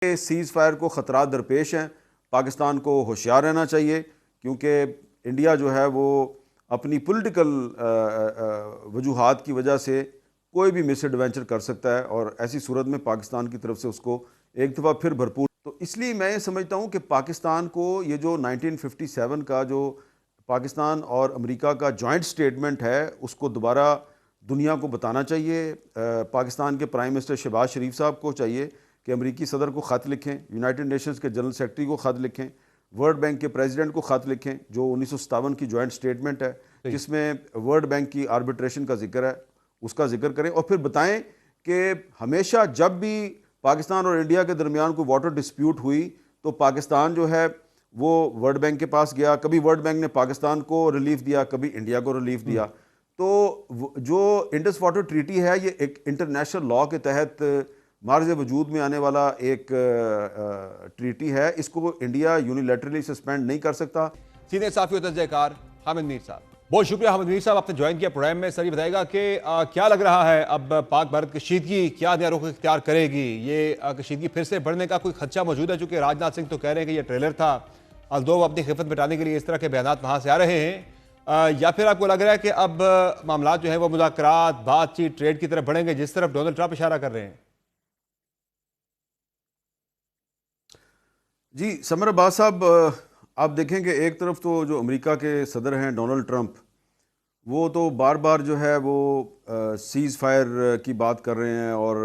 Cease fire کو خطرات درپیش ہیں، پاکستان کو ہوشیار رہنا چاہیے، کیونکہ انڈیا جو ہے وہ اپنی پولیٹیکل وجوہات کی وجہ سے کوئی بھی مس ایڈوینچر کر سکتا ہے، اور ایسی صورت میں پاکستان کی طرف سے اس کو ایک دفعہ پھر بھرپور. تو اس لیے میں یہ سمجھتا ہوں کہ پاکستان کو یہ جو 1957 کا جو پاکستان اور امریکہ کا جوائنٹ سٹیٹمنٹ ہے اس کو دوبارہ دنیا کو بتانا چاہیے. پاکستان کے پرائم منسٹر شہباز شریف صاحب کو چاہیے کہ امریکی صدر کو خط لکھیں، یونائٹڈ نیشنز کے جنرل سیکرٹری کو خط لکھیں، ورلڈ بینک کے پریزیڈنٹ کو خط لکھیں، جو 1957 کی جوائنٹ سٹیٹمنٹ ہے جس میں ورلڈ بینک کی آربیٹریشن کا ذکر ہے، اس کا ذکر کریں، اور پھر بتائیں کہ ہمیشہ جب بھی پاکستان اور انڈیا کے درمیان کوئی واٹر ڈسپیوٹ ہوئی تو پاکستان جو ہے وہ ورلڈ بینک کے پاس گیا، کبھی ورلڈ بینک نے پاکستان کو ریلیف دیا، کبھی انڈیا کو ریلیف دیا. تو جو انڈس واٹر ٹریٹی ہے یہ ایک انٹرنیشنل لاء کے تحت مارز وجود میں آنے والا ایک ٹریٹی ہے، اس کو انڈیا یونیلیٹرلی سسپینڈ نہیں کر سکتا. سینئر صحافی و تجزیہ کار حامد میر صاحب، بہت شکریہ. حامد میر صاحب آپ نے جوائن کیا پروگرام میں. سر یہ بتائے گا کہ کیا لگ رہا ہے اب پاک بھارت کشیدگی کیا نیا رخ اختیار کرے گی؟ یہ کشیدگی پھر سے بڑھنے کا کوئی خدشہ موجود ہے؟ چونکہ راجناتھ سنگھ تو کہہ رہے ہیں کہ یہ ٹریلر تھا، الدو اپنی خفت مٹانے کے لیے اس طرح کے بیانات وہاں سے آ رہے ہیں، یا پھر آپ کو لگ رہا ہے کہ اب معاملات جو ہیں وہ مذاکرات، بات چیت، ٹریڈ کی طرف بڑھیں گے جس طرف ڈونلڈ ٹرمپ اشارہ کر رہے ہیں؟ جی سمر عباس صاحب، آپ دیکھیں کہ ایک طرف تو جو امریکہ کے صدر ہیں ڈونلڈ ٹرمپ، وہ تو بار بار جو ہے وہ سیز فائر کی بات کر رہے ہیں، اور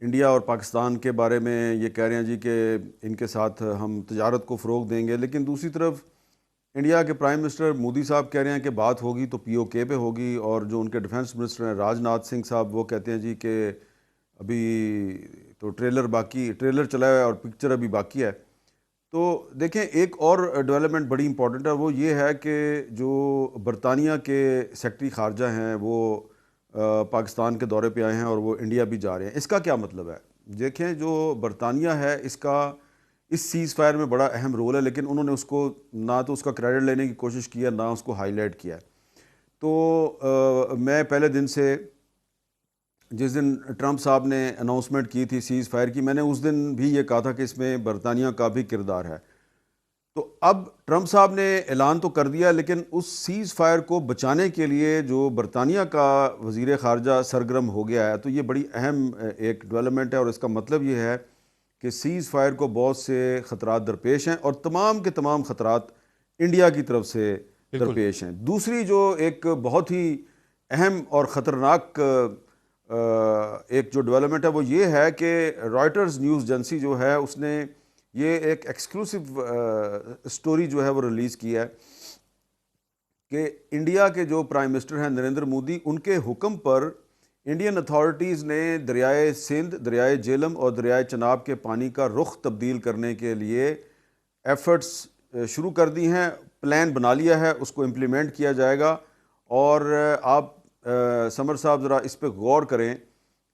انڈیا اور پاکستان کے بارے میں یہ کہہ رہے ہیں جی کہ ان کے ساتھ ہم تجارت کو فروغ دیں گے. لیکن دوسری طرف انڈیا کے پرائم منسٹر مودی صاحب کہہ رہے ہیں کہ بات ہوگی تو پی او کے پہ ہوگی، اور جو ان کے ڈیفنس منسٹر ہیں راجناتھ سنگھ صاحب وہ کہتے ہیں جی کہ ابھی تو ٹریلر چلا ہے اور پکچر ابھی باقی ہے. تو دیکھیں ایک اور ڈیولپمنٹ بڑی امپورٹنٹ ہے، وہ یہ ہے کہ جو برطانیہ کے سیکرٹری خارجہ ہیں وہ پاکستان کے دورے پہ آئے ہیں اور وہ انڈیا بھی جا رہے ہیں. اس کا کیا مطلب ہے؟ دیکھیں جو برطانیہ ہے اس سیز فائر میں بڑا اہم رول ہے، لیکن انہوں نے اس کو نہ تو اس کا کریڈٹ لینے کی کوشش کی ہے، نہ اس کو ہائی لائٹ کیا ہے. تو میں پہلے دن سے، جس دن ٹرمپ صاحب نے اناؤنسمنٹ کی تھی سیز فائر کی، میں نے اس دن بھی یہ کہا تھا کہ اس میں برطانیہ کا بھی کردار ہے. تو اب ٹرمپ صاحب نے اعلان تو کر دیا، لیکن اس سیز فائر کو بچانے کے لیے جو برطانیہ کا وزیر خارجہ سرگرم ہو گیا ہے، تو یہ بڑی اہم ایک ڈیولپمنٹ ہے، اور اس کا مطلب یہ ہے کہ سیز فائر کو بہت سے خطرات درپیش ہیں، اور تمام کے تمام خطرات انڈیا کی طرف سے درپیش ہیں. دوسری جو ایک بہت ہی اہم اور خطرناک ایک جو ڈیولپمنٹ ہے وہ یہ ہے کہ رائٹرز نیوز ایجنسی جو ہے اس نے یہ ایک ایکسکلوسیو سٹوری جو ہے وہ ریلیز کی ہے کہ انڈیا کے جو پرائم منسٹر ہیں نریندر مودی، ان کے حکم پر انڈین اتھارٹیز نے دریائے سندھ، دریائے جہلم اور دریائے چناب کے پانی کا رخ تبدیل کرنے کے لیے ایفرٹس شروع کر دی ہیں، پلان بنا لیا ہے، اس کو امپلیمنٹ کیا جائے گا. اور آپ سمر صاحب ذرا اس پہ غور کریں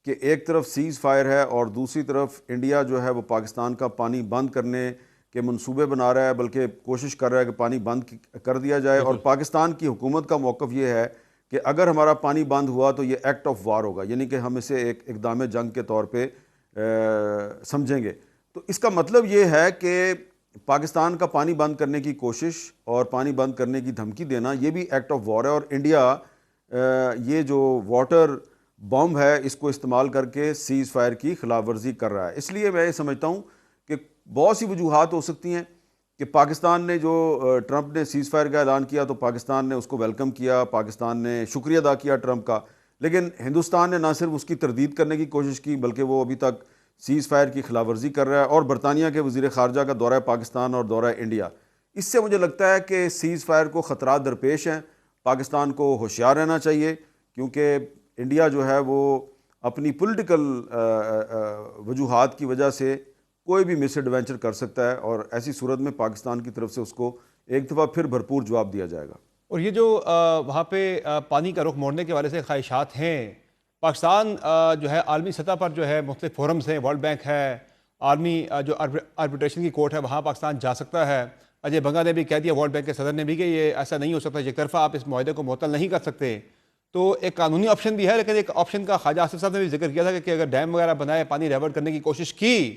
کہ ایک طرف سیز فائر ہے اور دوسری طرف انڈیا جو ہے وہ پاکستان کا پانی بند کرنے کے منصوبے بنا رہا ہے، بلکہ کوشش کر رہا ہے کہ پانی بند کر دیا جائے. اور پاکستان کی حکومت کا موقف یہ ہے کہ اگر ہمارا پانی بند ہوا تو یہ ایکٹ آف وار ہوگا، یعنی کہ ہم اسے ایک اقدام جنگ کے طور پہ سمجھیں گے. تو اس کا مطلب یہ ہے کہ پاکستان کا پانی بند کرنے کی کوشش اور پانی بند کرنے کی دھمکی دینا یہ بھی ایکٹ آف وار ہے، اور انڈیا یہ جو واٹر بم ہے اس کو استعمال کر کے سیز فائر کی خلاف ورزی کر رہا ہے. اس لیے میں یہ سمجھتا ہوں کہ بہت سی وجوہات ہو سکتی ہیں کہ پاکستان نے جو ٹرمپ نے سیز فائر کا اعلان کیا تو پاکستان نے اس کو ویلکم کیا، پاکستان نے شکریہ ادا کیا ٹرمپ کا، لیکن ہندوستان نے نہ صرف اس کی تردید کرنے کی کوشش کی بلکہ وہ ابھی تک سیز فائر کی خلاف ورزی کر رہا ہے. اور برطانیہ کے وزیر خارجہ کا دورہ پاکستان اور دورہ انڈیا، اس سے مجھے لگتا ہے کہ سیز فائر کو خطرات درپیش ہیں، پاکستان کو ہوشیار رہنا چاہیے، کیونکہ انڈیا جو ہے وہ اپنی پولیٹیکل وجوہات کی وجہ سے کوئی بھی مس ایڈوینچر کر سکتا ہے، اور ایسی صورت میں پاکستان کی طرف سے اس کو ایک دفعہ پھر بھرپور جواب دیا جائے گا. اور یہ جو وہاں پہ پانی کا رخ موڑنے کے والے سے خواہشات ہیں، پاکستان جو ہے عالمی سطح پر جو ہے مختلف فورمز ہیں، ورلڈ بینک ہے، عالمی جو آربیٹریشن کی کورٹ ہے وہاں پاکستان جا سکتا ہے. اجے بنگا نے بھی کہہ دیا، ورلڈ بینک کے صدر نے بھی، کہ یہ ایسا نہیں ہو سکتا، یک طرفہ آپ اس معاہدے کو معطل نہیں کر سکتے. تو ایک قانونی آپشن بھی ہے، لیکن ایک آپشن کا خواجہ آصف صاحب نے بھی ذکر کیا تھا کہ اگر ڈیم وغیرہ بنائے، پانی ڈائیورٹ کرنے کی کوشش کی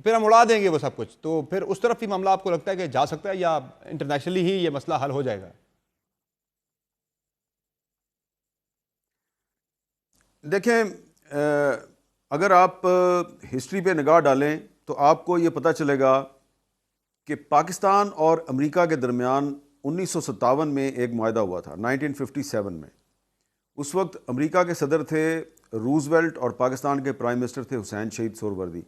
پھر ہم اڑا دیں گے وہ سب کچھ، تو پھر اس طرف بھی معاملہ آپ کو لگتا ہے کہ جا سکتا ہے یا انٹرنیشنلی ہی یہ مسئلہ حل ہو جائے گا؟ دیکھیں، اگر آپ ہسٹری پہ نگاہ ڈالیں تو آپ کو یہ پتہ چلے گا کہ پاکستان اور امریکہ کے درمیان 1957 میں ایک معاہدہ ہوا تھا، 1957 میں۔ اس وقت امریکہ کے صدر تھے روزویلٹ اور پاکستان کے پرائم منسٹر تھے حسین شہید سہروردی۔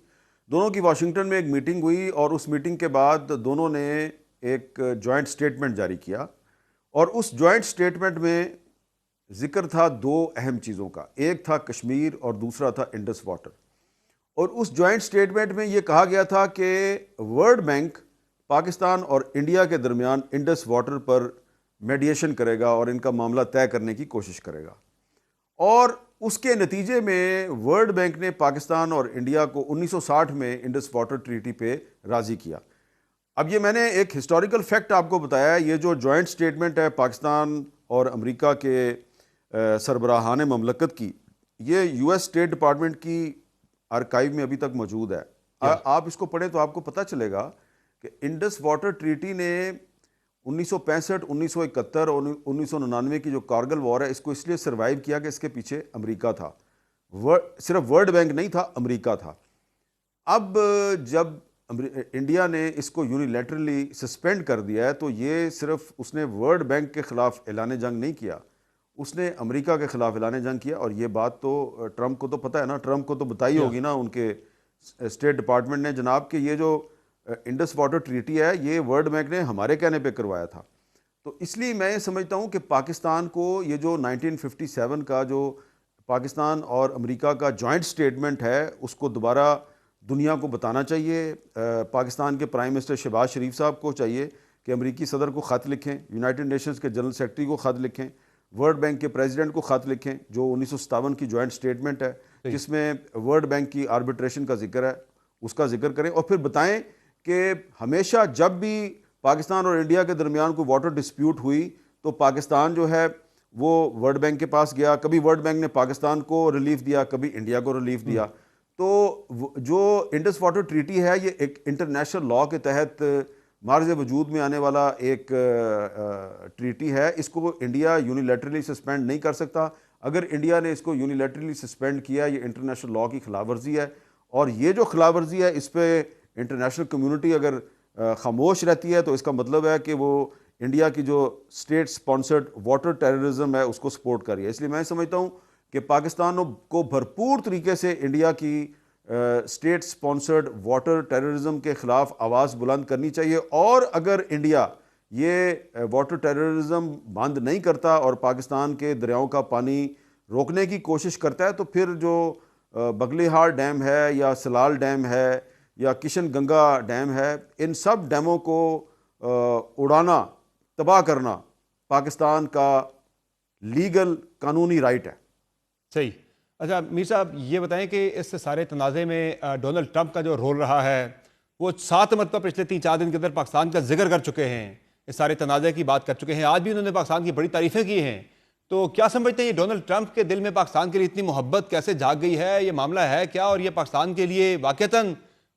دونوں کی واشنگٹن میں ایک میٹنگ ہوئی اور اس میٹنگ کے بعد دونوں نے ایک جوائنٹ سٹیٹمنٹ جاری کیا، اور اس جوائنٹ سٹیٹمنٹ میں ذکر تھا دو اہم چیزوں کا، ایک تھا کشمیر اور دوسرا تھا انڈس واٹر۔ اور اس جوائنٹ سٹیٹمنٹ میں یہ کہا گیا تھا کہ ورلڈ بینک پاکستان اور انڈیا کے درمیان انڈس واٹر پر میڈیشن کرے گا اور ان کا معاملہ طے کرنے کی کوشش کرے گا، اور اس کے نتیجے میں ورلڈ بینک نے پاکستان اور انڈیا کو 1960 میں انڈس واٹر ٹریٹی پہ راضی کیا۔ اب یہ میں نے ایک ہسٹوریکل فیکٹ آپ کو بتایا ہے، یہ جو جوائنٹ سٹیٹمنٹ ہے پاکستان اور امریکہ کے سربراہان مملکت کی، یہ یو ایس اسٹیٹ ڈپارٹمنٹ کی آرکائیو میں ابھی تک موجود ہے۔ آپ اس کو پڑھیں تو آپ کو پتہ چلے گا کہ انڈس واٹر ٹریٹی نے 1965، 1971 اور 1999 کی جو کارگل وار ہے، اس کو اس لیے سروائیو کیا کہ اس کے پیچھے امریکہ تھا، صرف ورلڈ بینک نہیں تھا، امریکہ تھا۔ اب جب انڈیا نے اس کو یونیلیٹرلی سسپینڈ کر دیا ہے تو یہ صرف اس نے ورلڈ بینک کے خلاف اعلان جنگ نہیں کیا، اس نے امریکہ کے خلاف اعلان جنگ کیا۔ اور یہ بات تو ٹرمپ کو تو پتہ ہے نا، ٹرمپ کو تو بتائی ہوگی نا ان کے اسٹیٹ ڈپارٹمنٹ نے، جناب کہ یہ جو انڈس واٹر ٹریٹی ہے یہ ورلڈ بینک نے ہمارے کہنے پہ کروایا تھا۔ تو اس لیے میں یہ سمجھتا ہوں کہ پاکستان کو یہ جو 1957 کا جو پاکستان اور امریکہ کا جوائنٹ سٹیٹمنٹ ہے اس کو دوبارہ دنیا کو بتانا چاہیے۔ پاکستان کے پرائم منسٹر شہباز شریف صاحب کو چاہیے کہ امریکی صدر کو خط لکھیں، یونائٹڈ نیشنز کے جنرل سیکرٹری کو خط لکھیں، ورلڈ بینک کے پریزیڈنٹ کو خط لکھیں، جو 1957 کی جوائنٹ سٹیٹمنٹ ہے جس میں ورلڈ بینک کی آربیٹریشن کا ذکر ہے، اس کا ذکر کریں، اور پھر بتائیں کہ ہمیشہ جب بھی پاکستان اور انڈیا کے درمیان کوئی واٹر ڈسپیوٹ ہوئی تو پاکستان جو ہے وہ ورلڈ بینک کے پاس گیا، کبھی ورلڈ بینک نے پاکستان کو ریلیف دیا، کبھی انڈیا کو ریلیف دیا۔ تو جو انڈس واٹر ٹریٹی ہے یہ ایک انٹرنیشنل لاء کے تحت معرض وجود میں آنے والا ایک ٹریٹی ہے، اس کو انڈیا یونیلیٹرلی سسپینڈ نہیں کر سکتا۔ اگر انڈیا نے اس کو یونیلیٹرلی سسپینڈ کیا یہ انٹرنیشنل لاء کی خلاف ورزی ہے، اور یہ جو خلاف ورزی ہے اس پہ انٹرنیشنل کمیونٹی اگر خاموش رہتی ہے تو اس کا مطلب ہے کہ وہ انڈیا کی جو اسٹیٹ سپانسرڈ واٹر ٹیررزم ہے اس کو سپورٹ کر رہی ہے۔ اس لیے میں سمجھتا ہوں کہ پاکستان کو بھرپور طریقے سے انڈیا کی اسٹیٹ سپانسرڈ واٹر ٹیررزم کے خلاف آواز بلند کرنی چاہیے، اور اگر انڈیا یہ واٹر ٹیررزم بند نہیں کرتا اور پاکستان کے دریاؤں کا پانی روکنے کی کوشش کرتا ہے تو پھر جو بغلی ہار ڈیم ہے یا سلال ڈیم ہے یا کشن گنگا ڈیم ہے، ان سب ڈیموں کو اڑانا، تباہ کرنا پاکستان کا لیگل قانونی رائٹ ہے۔ صحیح۔ اچھا میر صاحب یہ بتائیں کہ اس سارے تنازع میں ڈونلڈ ٹرمپ کا جو رول رہا ہے، وہ 7 مرتبہ پچھلے 3-4 دن کے اندر پاکستان کا ذکر کر چکے ہیں، اس سارے تنازع کی بات کر چکے ہیں، آج بھی انہوں نے پاکستان کی بڑی تعریفیں کی ہیں۔ تو کیا سمجھتے ہیں یہ ڈونلڈ ٹرمپ کے دل میں پاکستان کے لیے اتنی محبت کیسے جاگ گئی ہے؟ یہ معاملہ ہے کیا، اور یہ پاکستان کے لیے واقعتاً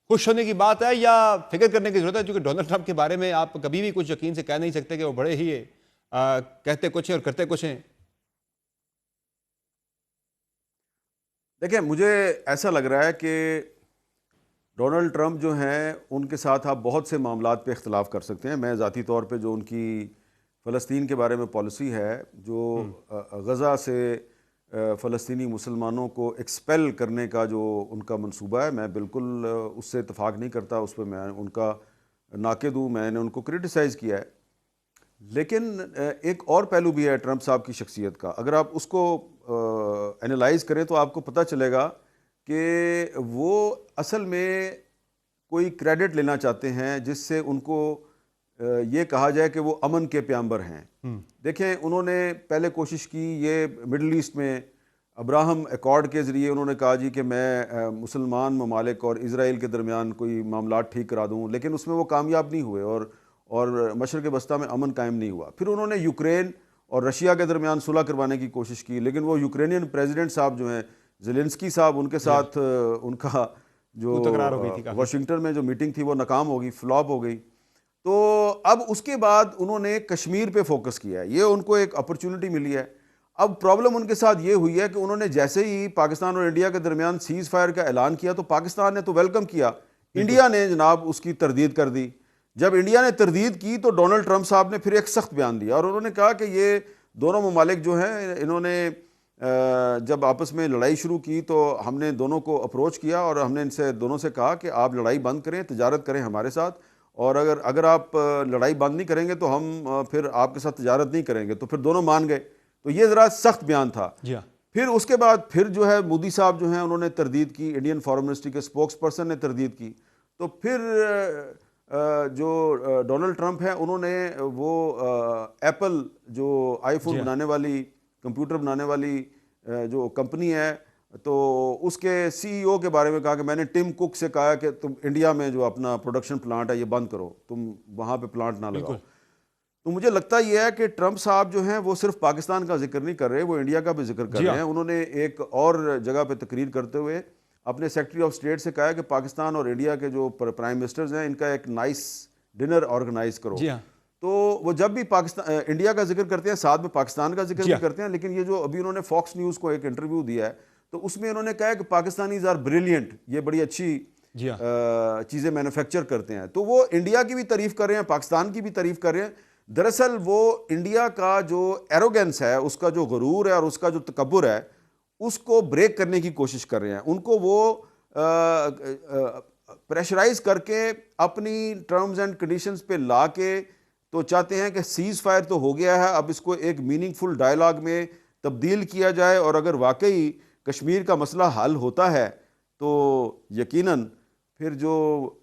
خوش ہونے کی بات ہے یا فکر کرنے کی ضرورت ہے؟ کیونکہ ڈونلڈ ٹرمپ کے بارے میں آپ کبھی بھی کچھ یقین سے کہہ نہیں سکتے کہ وہ بڑے ہی کہتے کچھ ہیں اور کرتے کچھ ہیں۔ دیکھیں، مجھے ایسا لگ رہا ہے کہ ڈونلڈ ٹرمپ جو ہیں ان کے ساتھ آپ بہت سے معاملات پہ اختلاف کر سکتے ہیں۔ میں ذاتی طور پہ جو ان کی فلسطین کے بارے میں پالیسی ہے، جو غزہ سے فلسطینی مسلمانوں کو ایکسپیل کرنے کا جو ان کا منصوبہ ہے، میں بالکل اس سے اتفاق نہیں کرتا، اس پہ میں ان کا ناقد ہوں، میں نے ان کو کرٹیسائز کیا ہے۔ لیکن ایک اور پہلو بھی ہے ٹرمپ صاحب کی شخصیت کا، اگر آپ اس کو انالائز کریں تو آپ کو پتہ چلے گا کہ وہ اصل میں کوئی کریڈٹ لینا چاہتے ہیں جس سے ان کو یہ کہا جائے کہ وہ امن کے پیامبر ہیں۔ دیکھیں، انہوں نے پہلے کوشش کی، یہ مڈل ایسٹ میں ابراہم ایکارڈ کے ذریعے انہوں نے کہا جی کہ میں مسلمان ممالک اور اسرائیل کے درمیان کوئی معاملات ٹھیک کرا دوں، لیکن اس میں وہ کامیاب نہیں ہوئے اور مشرق وسطی میں امن قائم نہیں ہوا۔ پھر انہوں نے یوکرین اور رشیا کے درمیان صلح کروانے کی کوشش کی، لیکن وہ یوکرینین پریزیڈنٹ صاحب جو ہیں زیلنسکی صاحب، ان کے ساتھ ان کا جو تکرار ہو گئی تھی کافی. واشنگٹن میں جو میٹنگ تھی وہ ناکام ہو گئی، فلاپ ہو گئی. تو اب اس کے بعد انہوں نے کشمیر پہ فوکس کیا ہے، یہ ان کو ایک اپرچونٹی ملی ہے. اب پرابلم ان کے ساتھ یہ ہوئی ہے کہ انہوں نے جیسے ہی پاکستان اور انڈیا کے درمیان سیز فائر کا اعلان کیا تو پاکستان نے تو ویلکم کیا، انڈیا نے جناب اس کی تردید کر دی. جب انڈیا نے تردید کی تو ڈونلڈ ٹرمپ صاحب نے پھر ایک سخت بیان دیا اور انہوں نے کہا کہ یہ دونوں ممالک جو ہیں انہوں نے جب آپس میں لڑائی شروع کی تو ہم نے دونوں کو اپروچ کیا اور ہم نے ان سے دونوں سے کہا کہ آپ لڑائی بند کریں، تجارت کریں ہمارے ساتھ، اور اگر آپ لڑائی بند نہیں کریں گے تو ہم پھر آپ کے ساتھ تجارت نہیں کریں گے. تو پھر دونوں مان گئے. تو یہ ذرا سخت بیان تھا. جی ہاں. پھر اس کے بعد پھر جو ہے مودی صاحب جو ہیں انہوں نے تردید کی، انڈین فارن منسٹری کے اسپوکس پرسن نے تردید کی. تو پھر جو ڈونلڈ ٹرمپ ہیں انہوں نے وہ ایپل جو آئی فون بنانے والی، کمپیوٹر بنانے والی جو کمپنی ہے، تو اس کے سی ای او کے بارے میں کہا کہ میں نے ٹم کک سے کہا کہ تم انڈیا میں جو اپنا پروڈکشن پلانٹ ہے یہ بند کرو، تم وہاں پہ پلانٹ نہ لگاؤ. تو مجھے لگتا یہ ہے کہ ٹرمپ صاحب جو ہیں وہ صرف پاکستان کا ذکر نہیں کر رہے، وہ انڈیا کا بھی ذکر کر رہے ہیں. انہوں نے ایک اور جگہ پہ تقریر کرتے ہوئے اپنے سیکرٹری آف اسٹیٹ سے کہا کہ پاکستان اور انڈیا کے جو پرائم منسٹرز ہیں ان کا ایک نائس ڈنر آرگنائز کرو. تو وہ جب بھی انڈیا کا ذکر کرتے ہیں ساتھ میں پاکستان کا ذکر بھی کرتے ہیں. لیکن یہ جو ابھی انہوں نے فاکس نیوز کو ایک انٹرویو دیا ہے تو اس میں انہوں نے کہا کہ پاکستانیز آر بریلینٹ، یہ بڑی اچھی چیزیں مینوفیکچر کرتے ہیں. تو وہ انڈیا کی بھی تعریف کر رہے ہیں، پاکستان کی بھی تعریف کر رہے ہیں. دراصل وہ انڈیا کا جو ایروگنس ہے، اس کا جو غرور ہے اور اس کا جو تکبر ہے، اس کو بریک کرنے کی کوشش کر رہے ہیں. ان کو وہ پریشرائز کر کے اپنی ٹرمز اینڈ کنڈیشنز پہ لا کے تو چاہتے ہیں کہ سیز فائر تو ہو گیا ہے، اب اس کو ایک میننگ فل ڈائلاگ میں تبدیل کیا جائے، اور اگر واقعی کشمیر کا مسئلہ حل ہوتا ہے تو یقیناً پھر جو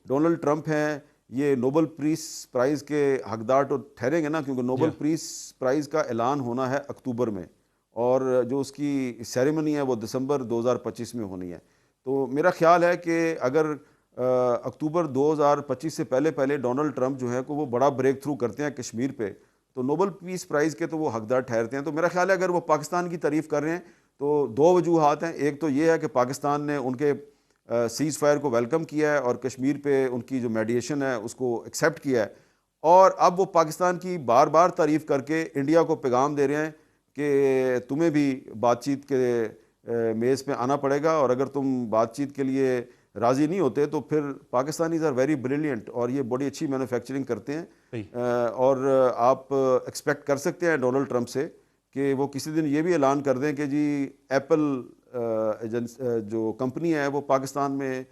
ڈونلڈ ٹرمپ ہیں یہ نوبل پیس پرائز کے حقدار تو ٹھہریں گے نا، کیونکہ نوبل پیس پرائز کا اعلان ہونا ہے اکتوبر میں، اور جو اس کی سیریمنی ہے وہ دسمبر 2025 میں ہونی ہے. تو میرا خیال ہے کہ اگر اکتوبر 2025 سے پہلے ڈونلڈ ٹرمپ جو ہے کو وہ بڑا بریک تھرو کرتے ہیں کشمیر پہ تو نوبل پیس پرائز کے تو وہ حقدار ٹھہرتے ہیں. تو میرا خیال ہے اگر وہ پاکستان کی تعریف کر رہے ہیں تو دو وجوہات ہیں. ایک تو یہ ہے کہ پاکستان نے ان کے سیز فائر کو ویلکم کیا ہے اور کشمیر پہ ان کی جو میڈیشن ہے اس کو ایکسیپٹ کیا ہے، اور اب وہ پاکستان کی بار بار تعریف کر کے انڈیا کو پیغام دے رہے ہیں کہ تمہیں بھی بات چیت کے میز پہ آنا پڑے گا، اور اگر تم بات چیت کے لیے راضی نہیں ہوتے تو پھر پاکستانیز آر ویری بریلینٹ اور یہ بڑی اچھی مینوفیکچرنگ کرتے ہیں. اور آپ ایکسپیکٹ کر سکتے ہیں ڈونلڈ ٹرمپ سے کہ وہ کسی دن یہ بھی اعلان کر دیں کہ جی ایپل جو کمپنی ہے وہ پاکستان میں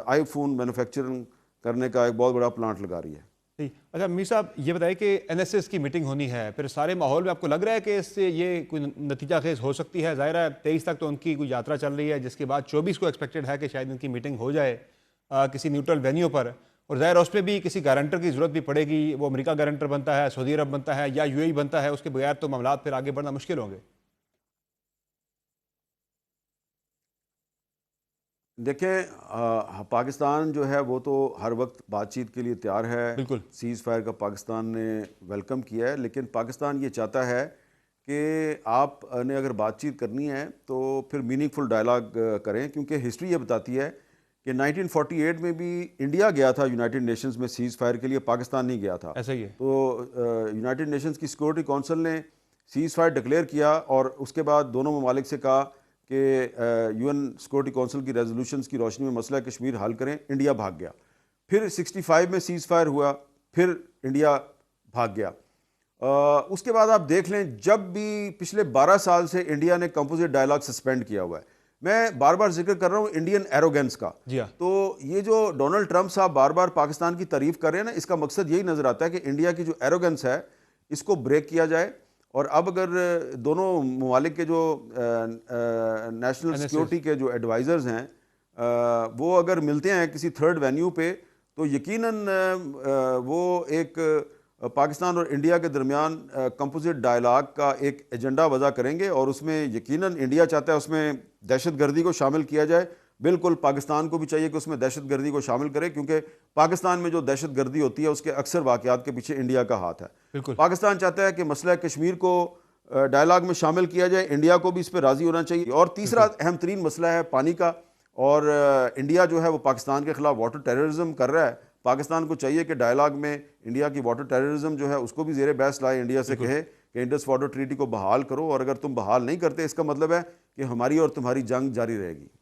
آئی فون مینوفیکچرنگ کرنے کا ایک بہت بڑا پلانٹ لگا رہی ہے. اچھا میر صاحب یہ بتائیں کہ این ایس ایس کی میٹنگ ہونی ہے، پھر سارے ماحول میں آپ کو لگ رہا ہے کہ اس سے یہ کوئی نتیجہ خیز ہو سکتی ہے؟ ظاہر ہے 23 تک تو ان کی کوئی یاترا چل رہی ہے، جس کے بعد 24 کو ایکسپیکٹڈ ہے کہ شاید ان کی میٹنگ ہو جائے کسی نیوٹرل وینیو پر، اور ظاہر اس پہ بھی کسی گارنٹر کی ضرورت بھی پڑے گی. وہ امریکہ گارنٹر بنتا ہے، سعودی عرب بنتا ہے یا یو اے ای بنتا ہے، اس کے بغیر تو معاملات پھر آگے بڑھنا مشکل ہوں گے. دیکھیں پاکستان جو ہے وہ تو ہر وقت بات چیت کے لیے تیار ہے. بالکل. سیز فائر کا پاکستان نے ویلکم کیا ہے، لیکن پاکستان یہ چاہتا ہے کہ آپ نے اگر بات چیت کرنی ہے تو پھر میننگ فل ڈائلاگ کریں، کیونکہ ہسٹری یہ بتاتی ہے کہ 1948 میں بھی انڈیا گیا تھا یونائٹڈ نیشنز میں سیز فائر کے لیے، پاکستان نہیں گیا تھا. ایسا ہی ہے. تو یونائٹڈ نیشنز کی سیکورٹی کونسل نے سیز فائر ڈکلیئر کیا اور اس کے بعد دونوں ممالک سے کہا کہ یو این سیکورٹی کونسل کی ریزولوشنز کی روشنی میں مسئلہ کشمیر حل کریں. انڈیا بھاگ گیا. پھر 65 میں سیز فائر ہوا، پھر انڈیا بھاگ گیا. اس کے بعد آپ دیکھ لیں جب بھی پچھلے 12 سال سے انڈیا نے کمپوزٹ ڈائلاگ سسپینڈ کیا ہوا ہے. میں بار بار ذکر کر رہا ہوں انڈین ایروگنس کا. تو یہ جو ڈونلڈ ٹرمپ صاحب بار بار پاکستان کی تعریف کر رہے ہیں نا، اس کا مقصد یہی نظر آتا ہے کہ انڈیا کی جو ایروگنس ہے اس کو بریک کیا جائے. اور اب اگر دونوں ممالک کے جو نیشنل سیکیورٹی کے جو ایڈوائزرز ہیں وہ اگر ملتے ہیں کسی تھرڈ وینیو پہ تو یقیناً وہ ایک پاکستان اور انڈیا کے درمیان کمپوزٹ ڈائلاگ کا ایک ایجنڈا وضع کریں گے، اور اس میں یقیناً انڈیا چاہتا ہے اس میں دہشت گردی کو شامل کیا جائے. بالکل پاکستان کو بھی چاہیے کہ اس میں دہشت گردی کو شامل کرے، کیونکہ پاکستان میں جو دہشت گردی ہوتی ہے اس کے اکثر واقعات کے پیچھے انڈیا کا ہاتھ ہے. پاکستان چاہتا ہے کہ مسئلہ کشمیر کو ڈائلاگ میں شامل کیا جائے، انڈیا کو بھی اس پہ راضی ہونا چاہیے. اور تیسرا اہم ترین مسئلہ ہے پانی کا. اور انڈیا جو ہے وہ پاکستان کے خلاف واٹر ٹیررزم کر رہا ہے. پاکستان کو چاہیے کہ ڈائلاگ میں انڈیا کی واٹر ٹیررزم جو ہے اس کو بھی زیر بحث لائے, انڈیا سے کہے کہ انڈس واٹر ٹریٹی کو بحال کرو, اور اگر تم بحال نہیں کرتے اس کا مطلب ہے کہ ہماری اور تمہاری جنگ جاری رہے گی.